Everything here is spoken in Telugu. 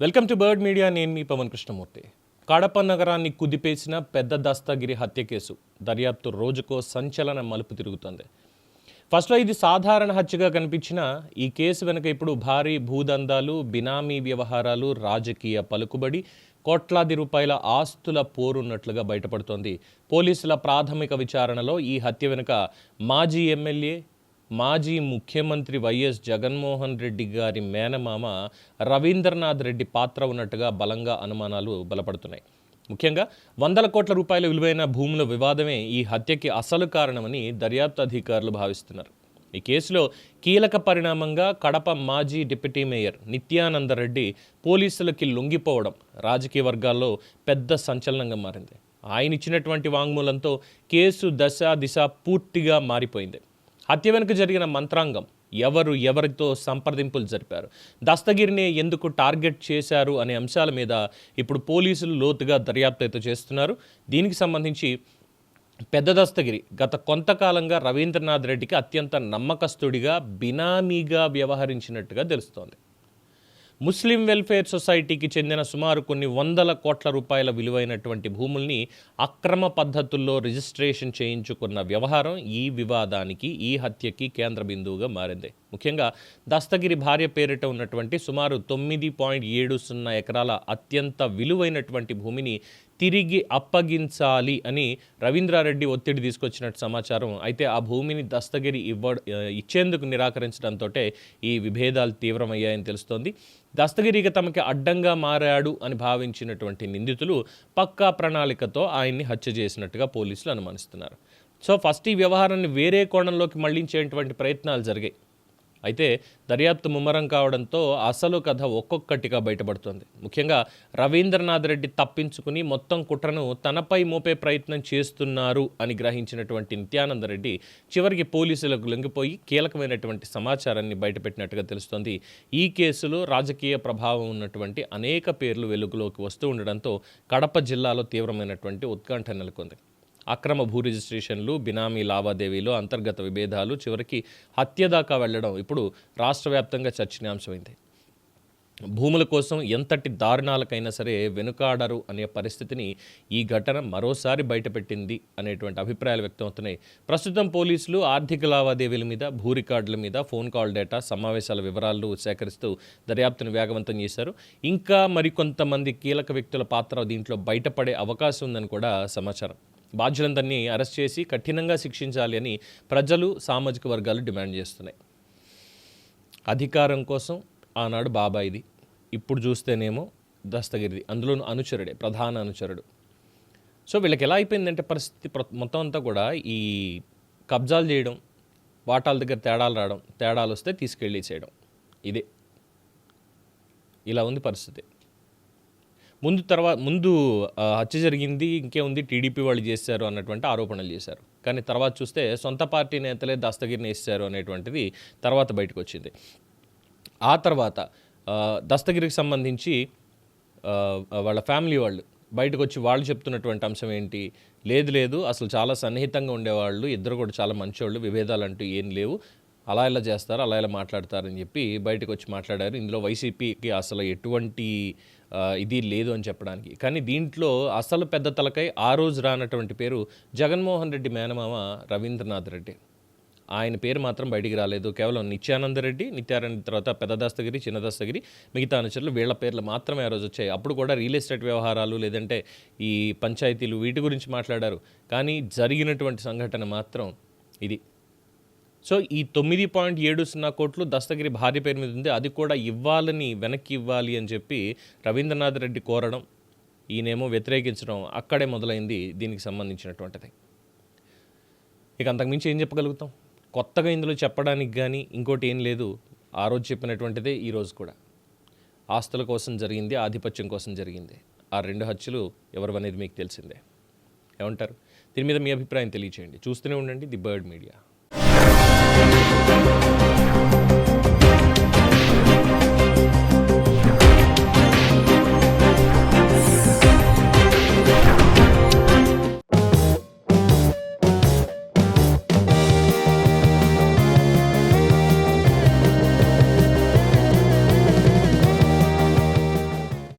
Welcome to bird media. నేను మీ పవన్ కృష్ణమూర్తి. కడప నగరాన్ని కుదిపేసిన పెద్ద దస్తగిరి హత్య కేసు దర్యాప్తు రోజుకో సంచలన మలుపు తిరుగుతోంది. ఫస్ట్లో ఇది సాధారణ హత్యగా కనిపించిన ఈ కేసు వెనుక ఇప్పుడు భారీ భూదందాలు, బినామీ వ్యవహారాలు, రాజకీయ పలుకుబడి, కోట్లాది రూపాయల ఆస్తుల పోరున్నట్లుగా బయటపడుతోంది. పోలీసుల ప్రాథమిక విచారణలో ఈ హత్య వెనుక మాజీ ఎమ్మెల్యే, మాజీ ముఖ్యమంత్రి వైఎస్ జగన్మోహన్ రెడ్డి గారి మేనమామ రవీంద్రనాథ్ రెడ్డి పాత్ర ఉన్నట్టుగా బలంగా అనుమానాలు బలపడుతున్నాయి. ముఖ్యంగా 100 కోట్ల రూపాయల విలువైన భూముల వివాదమే ఈ హత్యకి అసలు కారణమని దర్యాప్తు అధికారులు భావిస్తున్నారు. ఈ కేసులో కీలక పరిణామంగా కడప మాజీ డిప్యూటీ మేయర్ నిత్యానందరెడ్డి పోలీసులకి లొంగిపోవడం రాజకీయ వర్గాల్లో పెద్ద సంచలనంగా మారింది. ఆయన ఇచ్చినటువంటి వాంగ్మూలంతో కేసు దిశ పూర్తిగా మారిపోయింది. హత్య వెనుక జరిగిన మంత్రాంగం, ఎవరితో సంప్రదింపులు జరిపారు, దస్తగిరిని ఎందుకు టార్గెట్ చేశారు అనే అంశాల మీద ఇప్పుడు పోలీసులు లోతుగా దర్యాప్తు అయితే చేస్తున్నారు. దీనికి సంబంధించి పెద్ద దస్తగిరి గత కొంతకాలంగా రవీంద్రనాథ్ రెడ్డికి అత్యంత నమ్మకస్తుడిగా, బినామీగా వ్యవహరించినట్టుగా తెలుస్తోంది. ముస్లిం వెల్ఫేర్ సొసైటీకి చెందిన సుమారు కొన్ని 100 కోట్ల రూపాయల విలువైనటువంటి భూముల్ని అక్రమ పద్ధతుల్లో రిజిస్ట్రేషన్ చేయించుకున్న వ్యవహారం ఈ వివాదానికి, ఈ హత్యకి కేంద్ర బిందువుగా మారింది. ముఖ్యంగా దస్తగిరి భార్య పేరిట ఉన్నటువంటి సుమారు 9.70 ఎకరాల అత్యంత విలువైనటువంటి భూమిని తిరిగి అప్పగించాలి అని రవీంద్రారెడ్డి ఒత్తిడి తీసుకొచ్చినట్టు సమాచారం. అయితే ఆ భూమిని దస్తగిరి ఇచ్చేందుకు నిరాకరించడంతో ఈ విభేదాలు తీవ్రమయ్యాయని తెలుస్తోంది. దస్తగిరిగా తమకి అడ్డంగా మారాడు అని భావించినటువంటి నిందితులు పక్కా ప్రణాళికతో ఆయన్ని హత్య చేసినట్టుగా పోలీసులు అనుమానిస్తున్నారు. సో ఫస్ట్ ఈ వ్యవహారాన్ని వేరే కోణంలోకి మళ్లించేటువంటి ప్రయత్నాలు జరిగాయి. అయితే దర్యాప్తు ముమ్మరం కావడంతో అసలు కథ ఒక్కొక్కటిగా బయటపడుతోంది. ముఖ్యంగా రవీంద్రనాథ్ రెడ్డి తప్పించుకుని మొత్తం కుట్రను తనపై మోపే ప్రయత్నం చేస్తున్నారు అని గ్రహించినటువంటి నిత్యానందరెడ్డి చివరికి పోలీసులకు లొంగిపోయి కీలకమైనటువంటి సమాచారాన్ని బయటపెట్టినట్టుగా తెలుస్తోంది. ఈ కేసులో రాజకీయ ప్రభావం ఉన్నటువంటి అనేక పేర్లు వెలుగులోకి వస్తూ ఉండడంతో కడప జిల్లాలో తీవ్రమైనటువంటి ఉత్కంఠ నెలకొంది. అక్రమ భూ రిజిస్ట్రేషన్లు, బినామీ లావాదేవీలు, అంతర్గత విభేదాలు, చివరికి హత్య దాకా వెళ్లడం ఇప్పుడు రాష్ట్ర వ్యాప్తంగా చర్చనీయాంశమైంది. భూముల కోసం ఎంతటి దారుణాలకైనా సరే వెనుకాడరు అనే పరిస్థితిని ఈ ఘటన మరోసారి బయటపెట్టింది అనేటువంటి అభిప్రాయాలు వ్యక్తమవుతున్నాయి. ప్రస్తుతం పోలీసులు ఆర్థిక లావాదేవీల మీద, భూ రికార్డుల మీద, ఫోన్ కాల్ డేటా, సమావేశాల వివరాలు సేకరిస్తూ దర్యాప్తును వేగవంతం చేశారు. ఇంకా మరికొంతమంది కీలక వ్యక్తుల పాత్ర దీంట్లో బయటపడే అవకాశం ఉందని కూడా సమాచారం. బాధ్యులందరినీ అరెస్ట్ చేసి కఠినంగా శిక్షించాలి అని ప్రజలు, సామాజిక వర్గాలు డిమాండ్ చేస్తున్నాయి. అధికారం కోసం ఆనాడు బాబాయిది, ఇప్పుడు చూస్తేనేమో దస్తగిరిది, అందులోనూ అనుచరుడే, ప్రధాన అనుచరుడు. సో వీళ్ళకి ఎలా అయిపోయిందంటే పరిస్థితి మొత్తం అంతా కూడా ఈ కబ్జాలు చేయడం, వాటాల దగ్గర తేడాలు రావడం, తేడాలు వస్తే తీసుకెళ్ళి చేయడం, ఇదే ఇలా ఉంది పరిస్థితి. ముందు హత్య జరిగింది ఇంకేముంది, టీడీపీ వాళ్ళు చేశారు అన్నటువంటి ఆరోపణలు చేశారు. కానీ తర్వాత చూస్తే సొంత పార్టీ నేతలే దస్తగిరిని వేశారు అనేటువంటిది తర్వాత బయటకు వచ్చింది. ఆ తర్వాత దస్తగిరికి సంబంధించి వాళ్ళ ఫ్యామిలీ వాళ్ళు బయటకు వచ్చి వాళ్ళు చెప్తున్నటువంటి అంశం ఏంటి, లేదు అసలు చాలా సన్నిహితంగా ఉండేవాళ్ళు, ఇద్దరు కూడా చాలా మంచోళ్ళు, విభేదాలు అంటూ ఏం లేవు, అలా ఇలా చేస్తారు, అలా ఇలా మాట్లాడతారని చెప్పి బయటకు వచ్చి మాట్లాడారు. ఇందులో వైసీపీకి అసలు ఎటువంటి ఇది లేదు అని చెప్పడానికి. కానీ దీంట్లో అసలు పెద్ద తలకై ఆ రోజు రానటువంటి పేరు జగన్మోహన్ రెడ్డి మేనమామ రవీంద్రనాథ్ రెడ్డి. ఆయన పేరు మాత్రం బయటికి రాలేదు. కేవలం నిత్యానందరెడ్డి తర్వాత పెద్ద దస్తగిరి, చిన్న దస్తగిరి, మిగతా అనుచరులు వీళ్ళ పేర్లు మాత్రమే ఆ రోజు వచ్చాయి. అప్పుడు కూడా రియల్ ఎస్టేట్ వ్యవహారాలు, లేదంటే ఈ పంచాయతీలు, వీటి గురించి మాట్లాడారు. కానీ జరిగినటువంటి సంఘటన మాత్రం ఇది. సో ఈ 9.70 కోట్లు దస్తగిరి భార్య పేరు మీద ఉంది, అది కూడా వెనక్కి ఇవ్వాలి అని చెప్పి రవీంద్రనాథ్ రెడ్డి కోరడం, ఈయనేమో వ్యతిరేకించడం అక్కడే మొదలైంది దీనికి సంబంధించినటువంటిది. ఇక అంతకుమించి ఏం చెప్పగలుగుతాం? కొత్తగా ఇందులో చెప్పడానికి కానీ ఇంకోటి ఏం లేదు. ఆ రోజు చెప్పినటువంటిదే ఈరోజు కూడా. ఆస్తుల కోసం జరిగింది, ఆధిపత్యం కోసం జరిగింది. ఆ 2 హత్యలు ఎవరు అనేది మీకు తెలిసిందే. ఏమంటారు? దీని మీద మీ అభిప్రాయం తెలియచేయండి. చూస్తూనే ఉండండి ది బర్డ్ మీడియా.